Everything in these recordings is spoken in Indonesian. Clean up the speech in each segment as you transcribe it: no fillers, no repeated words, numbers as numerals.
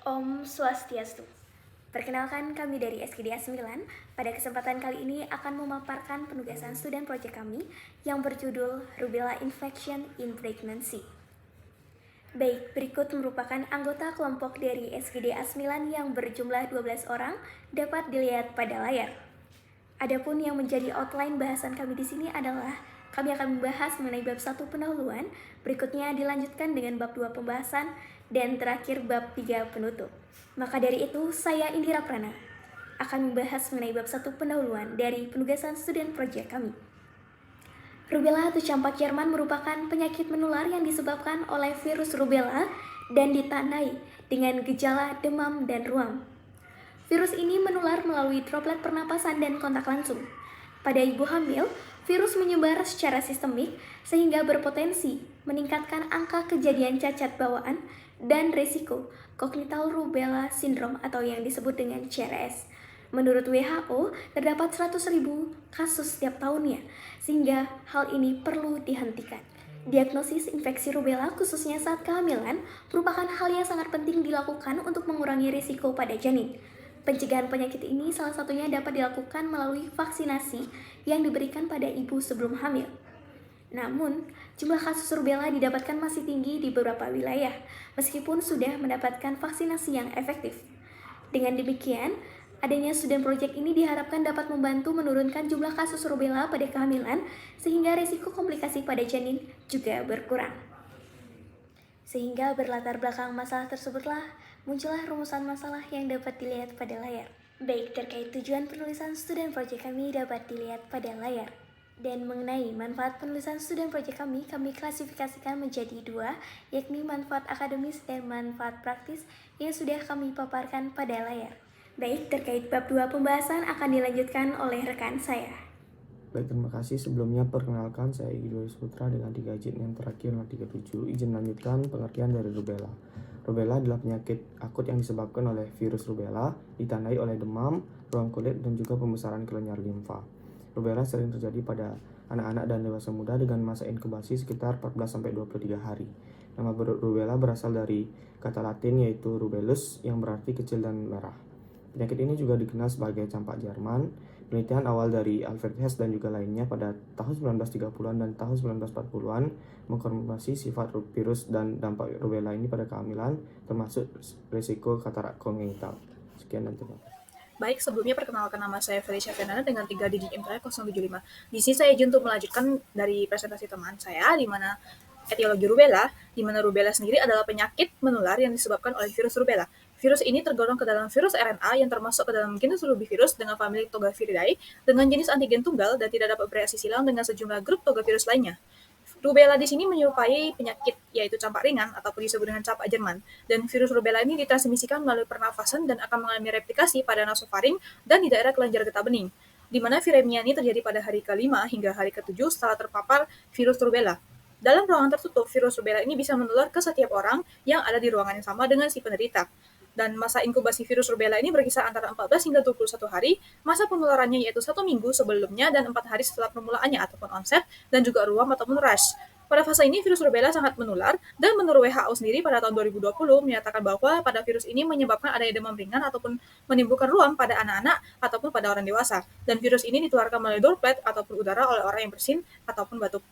Om Swastiastu. Perkenalkan, kami dari SKDA 9. Pada kesempatan kali ini akan memaparkan penugasan student project kami yang berjudul Rubella Infection in Pregnancy. Baik, berikut merupakan anggota kelompok dari SKDA 9 yang berjumlah 12 orang dapat dilihat pada layar. Adapun yang menjadi outline bahasan kami di sini adalah kami akan membahas mengenai bab 1 pendahuluan, berikutnya dilanjutkan dengan bab 2 pembahasan, dan terakhir bab 3 penutup. Maka dari itu, saya Indira Prana akan membahas mengenai bab 1 pendahuluan dari penugasan student project kami. Rubella atau campak Jerman merupakan penyakit menular yang disebabkan oleh virus rubella dan ditandai dengan gejala demam dan ruam. Virus ini menular melalui droplet pernapasan dan kontak langsung. Pada ibu hamil, virus menyebar secara sistemik sehingga berpotensi meningkatkan angka kejadian cacat bawaan dan risiko congenital rubella syndrome atau yang disebut dengan CRS. Menurut WHO, terdapat 100.000 kasus setiap tahunnya, sehingga hal ini perlu dihentikan. Diagnosis infeksi rubella khususnya saat kehamilan merupakan hal yang sangat penting dilakukan untuk mengurangi risiko pada janin. Pencegahan penyakit ini salah satunya dapat dilakukan melalui vaksinasi yang diberikan pada ibu sebelum hamil. Namun, jumlah kasus rubella didapatkan masih tinggi di beberapa wilayah, meskipun sudah mendapatkan vaksinasi yang efektif. Dengan demikian, adanya student project ini diharapkan dapat membantu menurunkan jumlah kasus rubella pada kehamilan, sehingga risiko komplikasi pada janin juga berkurang. Sehingga berlatar belakang masalah tersebutlah muncullah rumusan masalah yang dapat dilihat pada layar. Baik, terkait tujuan penulisan student project kami dapat dilihat pada layar. Dan mengenai manfaat penulisan student project kami klasifikasikan menjadi dua, yakni manfaat akademis dan manfaat praktis yang sudah kami paparkan pada layar. Baik, terkait bab 2 pembahasan akan dilanjutkan oleh rekan saya. Baik, terima kasih. Sebelumnya perkenalkan, saya Igor Putra dengan 3 izin yang terakhir 37. Izin melanjutkan pengertian dari rubella. Rubella adalah penyakit akut yang disebabkan oleh virus rubella, ditandai oleh demam, ruam kulit, dan juga pembesaran kelenjar limfa. Rubella sering terjadi pada anak-anak dan dewasa muda dengan masa inkubasi sekitar 14-23 hari. Nama rubella berasal dari kata Latin yaitu rubellus yang berarti kecil dan merah. Penyakit ini juga dikenal sebagai campak Jerman. Penelitian awal dari Alfred Hess dan juga lainnya pada tahun 1930-an dan tahun 1940-an mengkonfirmasi sifat virus dan dampak rubella ini pada kehamilan, termasuk risiko katarak kongenital. Sekian dan terima kasih. Baik, sebelumnya perkenalkan nama saya Felicia Fernanda dengan 3 digit IMTRA 075. Di sini saya izin untuk melanjutkan dari presentasi teman saya, di mana etiologi rubella, di mana rubella sendiri adalah penyakit menular yang disebabkan oleh virus rubella. Virus ini tergolong ke dalam virus RNA yang termasuk ke dalam genus Rubivirus dengan famili Togaviridae dengan jenis antigen tunggal dan tidak dapat bereaksi silang dengan sejumlah grup Togavirus lainnya. Rubella di sini menyerupai penyakit yaitu campak ringan ataupun disebut dengan campak Jerman. Dan virus rubella ini ditransmisikan melalui pernafasan dan akan mengalami replikasi pada nasofaring dan di daerah kelenjar getah bening, di mana viremia ini terjadi pada hari ke-5 hingga hari ke-7 setelah terpapar virus rubella. Dalam ruangan tertutup, virus rubella ini bisa menular ke setiap orang yang ada di ruangan yang sama dengan si penderita. Dan masa inkubasi virus rubella ini berkisar antara 14 hingga 21 hari, masa penularannya yaitu 1 minggu sebelumnya dan 4 hari setelah permulaannya ataupun onset, dan juga ruam ataupun rush. Pada fase ini virus rubella sangat menular, dan menurut WHO sendiri pada tahun 2020 menyatakan bahwa pada virus ini menyebabkan adanya demam ringan ataupun menimbulkan ruam pada anak-anak ataupun pada orang dewasa. Dan virus ini ditularkan melalui droplet ataupun udara oleh orang yang bersin ataupun batuk.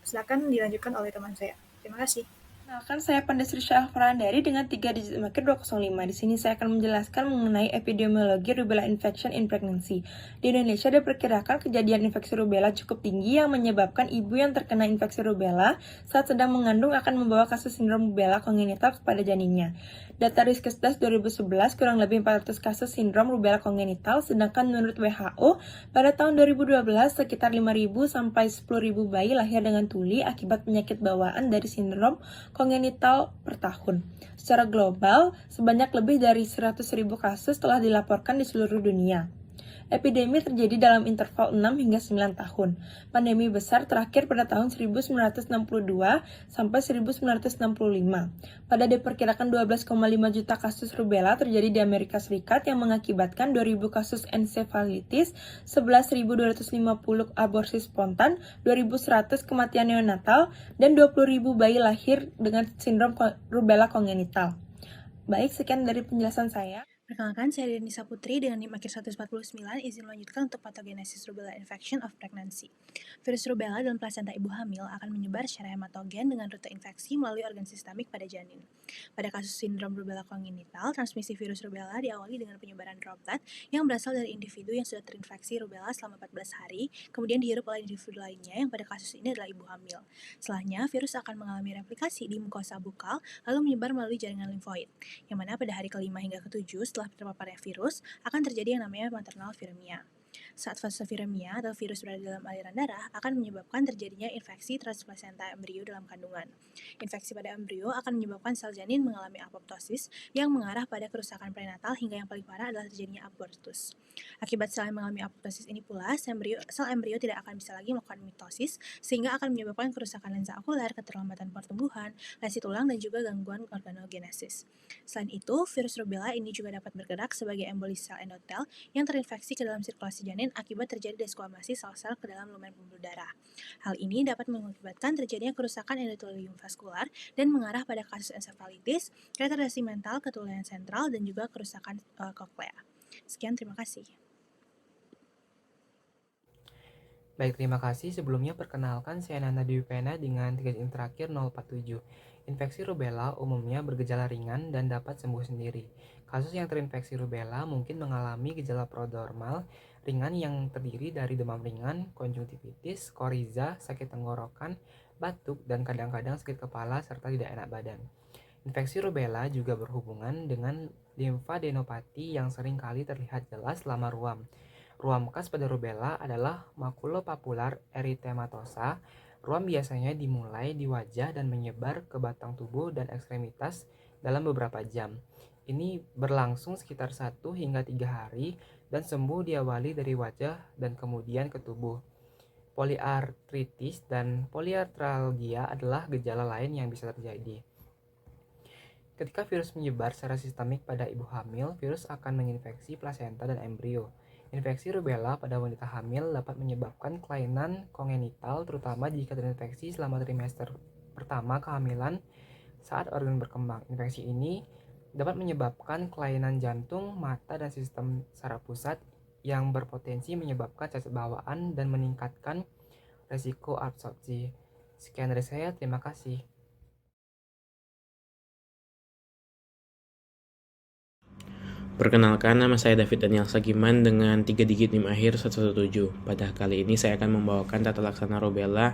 Silakan dilanjutkan oleh teman saya. Terima kasih. Kenalkan, saya Pandesri Syahfarandari dengan 3 digit IMEK 205. Di sini saya akan menjelaskan mengenai epidemiologi rubella infection in pregnancy. Di Indonesia diperkirakan kejadian infeksi rubella cukup tinggi yang menyebabkan ibu yang terkena infeksi rubella saat sedang mengandung akan membawa kasus sindrom rubella kongenital kepada janinnya. Data Riskesdas 2011 kurang lebih 400 kasus sindrom rubella kongenital, sedangkan menurut WHO pada tahun 2012 sekitar 5.000 sampai 10.000 bayi lahir dengan tuli akibat penyakit bawaan dari sindrom kongenital per tahun. Secara global, sebanyak lebih dari 100.000 kasus telah dilaporkan di seluruh dunia. Epidemi terjadi dalam interval 6 hingga 9 tahun. Pandemi besar terakhir pada tahun 1962 sampai 1965. Pada diperkirakan 12,5 juta kasus rubella terjadi di Amerika Serikat yang mengakibatkan 2.000 kasus ensefalitis, 11.250 aborsi spontan, 2.100 kematian neonatal, dan 20.000 bayi lahir dengan sindrom rubella kongenital. Baik, sekian dari penjelasan saya. Perkenalkan, saya Denisa Putri dengan NIM akhir 149, izin melanjutkan untuk patogenesis rubella infection of pregnancy. Virus rubella dalam plasenta ibu hamil akan menyebar secara hematogen dengan rute infeksi melalui organ sistemik pada janin. Pada kasus sindrom rubella kongenital, transmisi virus rubella diawali dengan penyebaran droplet yang berasal dari individu yang sudah terinfeksi rubella selama 14 hari, kemudian dihirup oleh individu lainnya yang pada kasus ini adalah ibu hamil. Setelahnya, virus akan mengalami replikasi di mukosa bukal, lalu menyebar melalui jaringan limfoid, yang mana pada hari kelima hingga ketujuh setelah terpaparnya virus akan terjadi yang namanya maternal viremia. Saat fase viremia atau virus berada dalam aliran darah akan menyebabkan terjadinya infeksi transplasenta embrio dalam kandungan. Infeksi pada embrio akan menyebabkan sel janin mengalami apoptosis yang mengarah pada kerusakan prenatal hingga yang paling parah adalah terjadinya abortus. Akibat sel yang mengalami apoptosis ini pula, sel embrio tidak akan bisa lagi melakukan mitosis sehingga akan menyebabkan kerusakan lensa okuler, keterlambatan pertumbuhan, lesi tulang, dan juga gangguan organogenesis. Selain itu, virus rubella ini juga dapat bergerak sebagai embolis sel endotel yang terinfeksi ke dalam sirkulasi janin akibat terjadi desquamasi sel-sel ke dalam lumen pembuluh darah. Hal ini dapat mengakibatkan terjadinya kerusakan endotelium vaskular dan mengarah pada kasus ensefalitis, retardasi mental, keturunan sentral, dan juga kerusakan koklea. Sekian, terima kasih. Baik, terima kasih. Sebelumnya perkenalkan saya Nanda Dwipena dengan tiga yang terakhir 047. Infeksi rubella umumnya bergejala ringan dan dapat sembuh sendiri. Kasus yang terinfeksi rubella mungkin mengalami gejala prodromal ringan yang terdiri dari demam ringan, konjungtivitis, koriza, sakit tenggorokan, batuk, dan kadang-kadang sakit kepala serta tidak enak badan. Infeksi rubella juga berhubungan dengan limfadenopati yang sering kali terlihat jelas selama ruam. Ruam khas pada rubella adalah makulopapular eritematosa. Ruam biasanya dimulai di wajah dan menyebar ke batang tubuh dan ekstremitas dalam beberapa jam. Ini berlangsung sekitar 1 hingga 3 hari dan sembuh diawali dari wajah dan kemudian ke tubuh. Poliartritis dan poliartralgia adalah gejala lain yang bisa terjadi. Ketika virus menyebar secara sistemik pada ibu hamil, virus akan menginfeksi plasenta dan embrio. Infeksi rubella pada wanita hamil dapat menyebabkan kelainan kongenital, terutama jika terinfeksi selama trimester pertama kehamilan saat organ berkembang. Infeksi ini dapat menyebabkan kelainan jantung, mata, dan sistem saraf pusat yang berpotensi menyebabkan cacat bawaan dan meningkatkan resiko absorpsi. Sekian dari saya, terima kasih. Perkenalkan, nama saya David Daniel Sagiman dengan 3 digit NIM akhir 117. Pada kali ini saya akan membawakan tata laksana rubella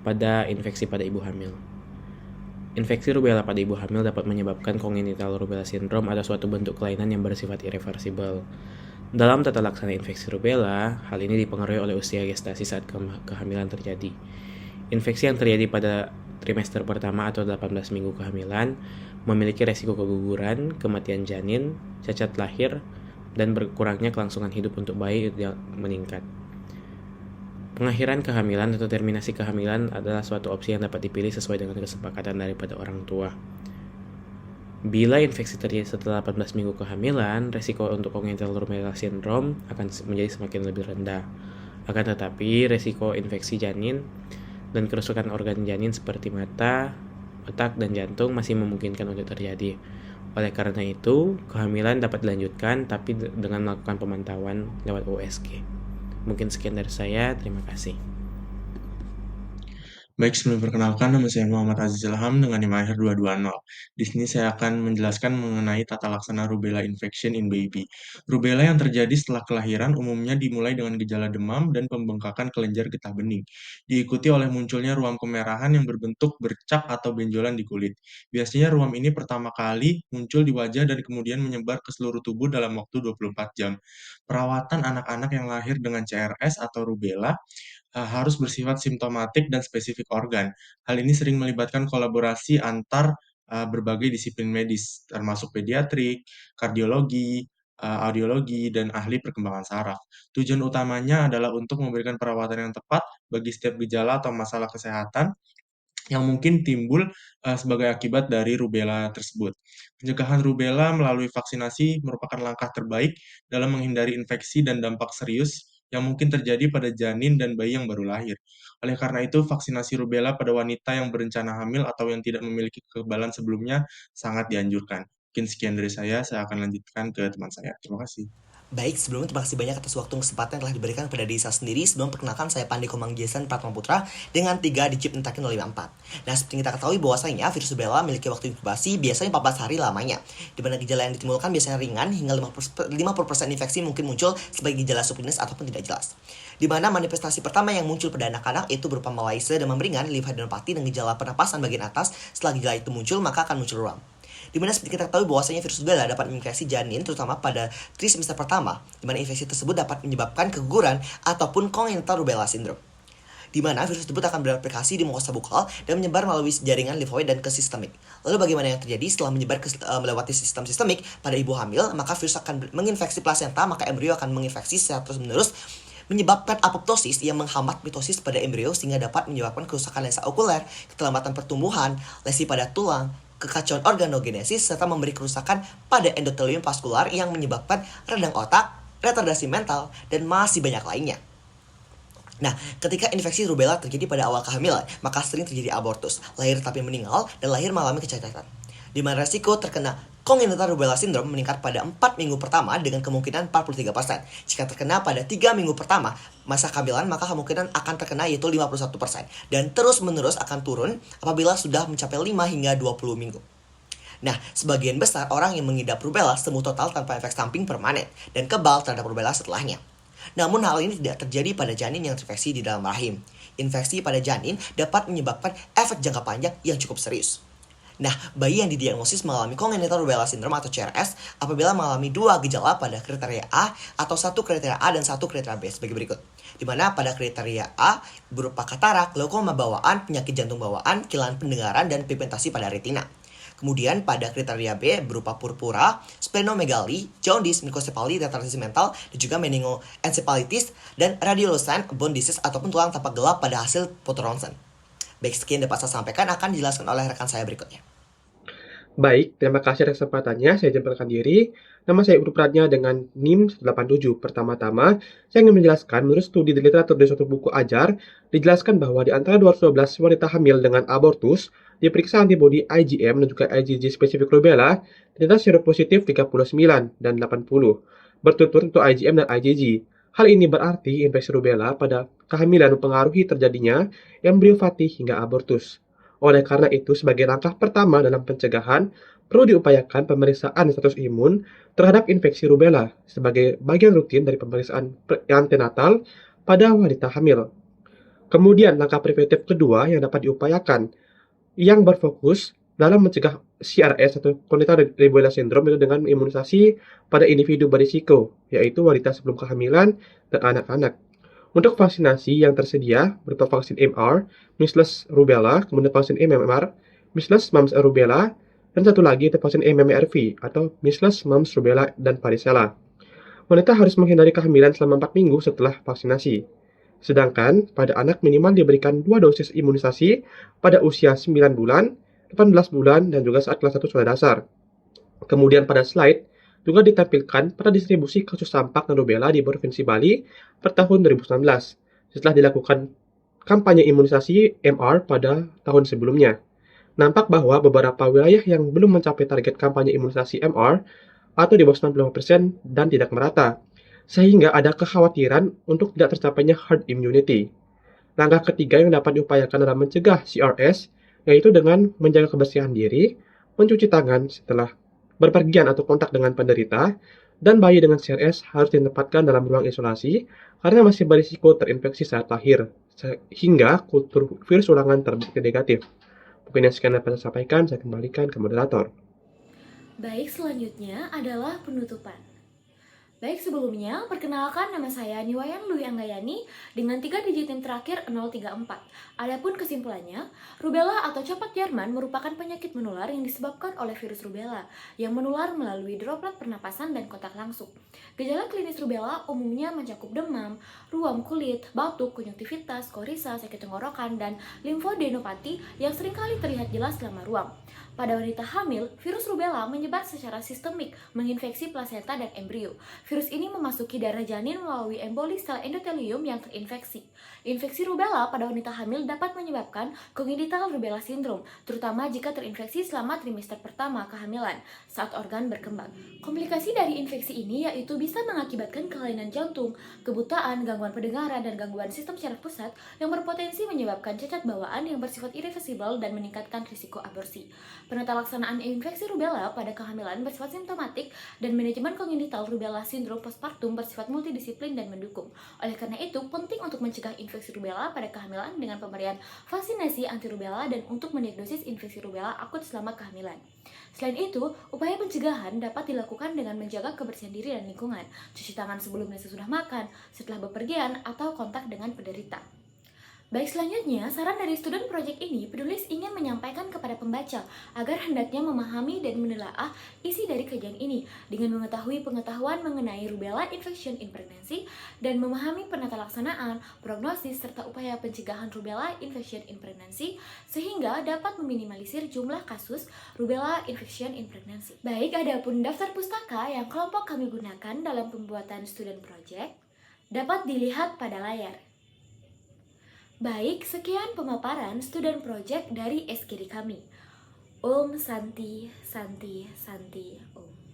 pada infeksi pada ibu hamil. Infeksi rubella pada ibu hamil dapat menyebabkan congenital rubella syndrome atau suatu bentuk kelainan yang bersifat irreversibel. Dalam tata laksana infeksi rubella, hal ini dipengaruhi oleh usia gestasi saat kehamilan terjadi. Infeksi yang terjadi pada trimester pertama atau 18 minggu kehamilan memiliki resiko keguguran, kematian janin, cacat lahir, dan berkurangnya kelangsungan hidup untuk bayi yang meningkat. Pengakhiran kehamilan atau terminasi kehamilan adalah suatu opsi yang dapat dipilih sesuai dengan kesepakatan daripada orang tua. Bila infeksi terjadi setelah 18 minggu kehamilan, resiko untuk congenital rubella syndrome akan menjadi semakin lebih rendah. Akan tetapi, resiko infeksi janin dan kerusakan organ janin seperti mata, otak, dan jantung masih memungkinkan untuk terjadi. Oleh karena itu, kehamilan dapat dilanjutkan tapi dengan melakukan pemantauan lewat USG. Mungkin sekian dari saya, terima kasih. Baik, sebelum perkenalkan, nama saya Muhammad Aziz Ilham dengan NIM akhir 220. Di sini saya akan menjelaskan mengenai tata laksana rubella infection in baby. Rubella yang terjadi setelah kelahiran umumnya dimulai dengan gejala demam dan pembengkakan kelenjar getah bening, diikuti oleh munculnya ruam kemerahan yang berbentuk bercak atau benjolan di kulit. Biasanya ruam ini pertama kali muncul di wajah dan kemudian menyebar ke seluruh tubuh dalam waktu 24 jam. Perawatan anak-anak yang lahir dengan CRS atau rubella harus bersifat simptomatik dan spesifik organ. Hal ini sering melibatkan kolaborasi antar berbagai disiplin medis, termasuk pediatrik, kardiologi, audiologi, dan ahli perkembangan saraf. Tujuan utamanya adalah untuk memberikan perawatan yang tepat bagi setiap gejala atau masalah kesehatan yang mungkin timbul sebagai akibat dari rubella tersebut. Pencegahan rubella melalui vaksinasi merupakan langkah terbaik dalam menghindari infeksi dan dampak serius yang mungkin terjadi pada janin dan bayi yang baru lahir. Oleh karena itu, vaksinasi rubella pada wanita yang berencana hamil atau yang tidak memiliki kekebalan sebelumnya sangat dianjurkan. Mungkin sekian dari saya akan lanjutkan ke teman saya. Terima kasih. Baik, sebelumnya terima kasih banyak atas waktu dan kesempatan yang telah diberikan kepada diri saya sendiri. Sebelum perkenalkan, saya Pandi Komang Jason Pratama Putra dengan 3 digit Intakin 054. Nah, seperti kita ketahui bahwasanya virus rubella memiliki waktu inkubasi biasanya 14 hari lamanya, di mana gejala yang ditimbulkan biasanya ringan hingga 50% infeksi mungkin muncul sebagai gejala subklinis ataupun tidak jelas. Di mana manifestasi pertama yang muncul pada anak-anak itu berupa malaise, demam ringan, limfadenopati, dan gejala pernapasan bagian atas. Setelah gejala itu muncul, maka akan muncul ruam. Dimana seperti kita ketahui bahwasanya virus rubella dapat menginfeksi janin terutama pada trimester pertama, dimana infeksi tersebut dapat menyebabkan keguguran ataupun congenital rubella syndrome. Dimana virus tersebut akan bereplikasi di mukosa bukal dan menyebar melalui jaringan limfoid dan ke sistemik. Lalu bagaimana yang terjadi setelah menyebar melewati sistem sistemik pada ibu hamil, maka virus akan menginfeksi plasenta, maka embrio akan menginfeksi secara terus-menerus, menyebabkan apoptosis yang menghambat mitosis pada embrio sehingga dapat menyebabkan kerusakan lensa okuler, keterlambatan pertumbuhan, lesi pada tulang, kekacauan organogenesis, serta memberi kerusakan pada endotelium vaskular yang menyebabkan radang otak, retardasi mental, dan masih banyak lainnya. Nah, ketika infeksi rubella terjadi pada awal kehamilan, maka sering terjadi abortus, lahir tapi meninggal, dan lahir mengalami kecacatan. Di mana resiko terkena congenital rubella syndrome meningkat pada 4 minggu pertama dengan kemungkinan 43%. Jika terkena pada 3 minggu pertama masa kehamilan, maka kemungkinan akan terkena yaitu 51%. Dan terus-menerus akan turun apabila sudah mencapai 5 hingga 20 minggu. Nah, sebagian besar orang yang mengidap rubella sembuh total tanpa efek samping permanen dan kebal terhadap rubella setelahnya. Namun hal ini tidak terjadi pada janin yang terinfeksi di dalam rahim. Infeksi pada janin dapat menyebabkan efek jangka panjang yang cukup serius. Nah, bayi yang didiagnosis mengalami congenital rubella syndrome atau CRS apabila mengalami 2 gejala pada kriteria A atau 1 kriteria A dan 1 kriteria B sebagai berikut. Di mana pada kriteria A berupa katarak, glaukoma bawaan, penyakit jantung bawaan, kehilangan pendengaran, dan pigmentasi pada retina. Kemudian pada kriteria B berupa purpura, splenomegaly, jaundice, mikrosefali, retardasi mental, dan juga meningoencephalitis, dan radiolucent bone disease ataupun tulang tampak gelap pada hasil fotoronsen. Baik, sekian dapat saya sampaikan, akan dijelaskan oleh rekan saya berikutnya. Baik, terima kasih atas kesempatannya. Saya perkenalkan diri. Nama saya Ibnu Pratnya dengan NIM 187. Pertama-tama, saya ingin menjelaskan menurut studi di literatur dari suatu buku ajar, dijelaskan bahwa di antara 212 wanita hamil dengan abortus, diperiksa antibodi IgM dan juga IgG spesifik rubella, ternyata seropositif 39 dan 80, berturut-turut untuk IgM dan IgG. Hal ini berarti infeksi rubella pada kehamilan mempengaruhi terjadinya embrio fatih hingga abortus. Oleh karena itu, sebagai langkah pertama dalam pencegahan, perlu diupayakan pemeriksaan status imun terhadap infeksi rubella sebagai bagian rutin dari pemeriksaan antenatal pada wanita hamil. Kemudian, langkah preventif kedua yang dapat diupayakan yang berfokus dalam mencegah CRS atau congenital rubella syndrome itu dengan imunisasi pada individu berisiko, yaitu wanita sebelum kehamilan dan anak-anak. Untuk vaksinasi yang tersedia berupa vaksin MR, measles rubella, kemudian vaksin MMR, measles mumps rubella, dan satu lagi itu vaksin MMRV atau measles mumps rubella dan varicella. Wanita harus menghindari kehamilan selama 4 minggu setelah vaksinasi. Sedangkan pada anak minimal diberikan 2 dosis imunisasi pada usia 9 bulan, 18 bulan, dan juga saat kelas 1 sekolah dasar. Kemudian pada slide juga ditampilkan pada distribusi kasus campak dan rubella di Provinsi Bali per tahun 2019, setelah dilakukan kampanye imunisasi MR pada tahun sebelumnya. Nampak bahwa beberapa wilayah yang belum mencapai target kampanye imunisasi MR atau di bawah 95% dan tidak merata, sehingga ada kekhawatiran untuk tidak tercapainya herd immunity. Langkah ketiga yang dapat diupayakan dalam mencegah CRS, yaitu dengan menjaga kebersihan diri, mencuci tangan setelah berpergian atau kontak dengan penderita, dan bayi dengan CRS harus ditempatkan dalam ruang isolasi karena masih berisiko terinfeksi saat lahir, hingga kultur virus ulangan terbukti negatif. Mungkin yang sekian dapat saya sampaikan, saya kembalikan ke moderator. Baik, selanjutnya adalah penutupan. Baik, sebelumnya, perkenalkan nama saya Niwayan Lui Anggayani dengan 3 digit NIM terakhir 034. Adapun kesimpulannya, rubella atau campak Jerman merupakan penyakit menular yang disebabkan oleh virus rubella yang menular melalui droplet pernapasan dan kontak langsung. Gejala klinis rubella umumnya mencakup demam, ruam kulit, batuk, konjungtivitas, korisa, sakit tenggorokan, dan limfodenopati yang seringkali terlihat jelas selama ruam. Pada wanita hamil, virus rubella menyebar secara sistemik, menginfeksi plasenta dan embrio. Virus ini memasuki darah janin melalui emboli sel endotelium yang terinfeksi. Infeksi rubella pada wanita hamil dapat menyebabkan congenital rubella syndrome, terutama jika terinfeksi selama trimester pertama kehamilan saat organ berkembang. Komplikasi dari infeksi ini yaitu bisa mengakibatkan kelainan jantung, kebutaan, gangguan pendengaran, dan gangguan sistem syaraf pusat yang berpotensi menyebabkan cacat bawaan yang bersifat irreversibel dan meningkatkan risiko aborsi. Penata laksanaan infeksi rubella pada kehamilan bersifat simptomatik dan manajemen congenital rubella syndrome postpartum bersifat multidisiplin dan mendukung. Oleh karena itu, penting untuk mencegah infeksi rubella pada kehamilan dengan pemberian vaksinasi anti rubella dan untuk mendiagnosis infeksi rubella akut selama kehamilan. Selain itu, upaya pencegahan dapat dilakukan dengan menjaga kebersihan diri dan lingkungan, cuci tangan sebelum dan sesudah makan, setelah bepergian, atau kontak dengan penderita. Baik, selanjutnya, saran dari student project ini, penulis ingin menyampaikan kepada pembaca agar hendaknya memahami dan menelaah isi dari kajian ini dengan mengetahui pengetahuan mengenai rubella infection in pregnancy dan memahami penata laksanaan, prognosis, serta upaya pencegahan rubella infection in pregnancy sehingga dapat meminimalisir jumlah kasus rubella infection in pregnancy. Baik, adapun daftar pustaka yang kelompok kami gunakan dalam pembuatan student project dapat dilihat pada layar. Baik, sekian pemaparan student project dari SKD kami. Om Santi, Santi, Santi, Om.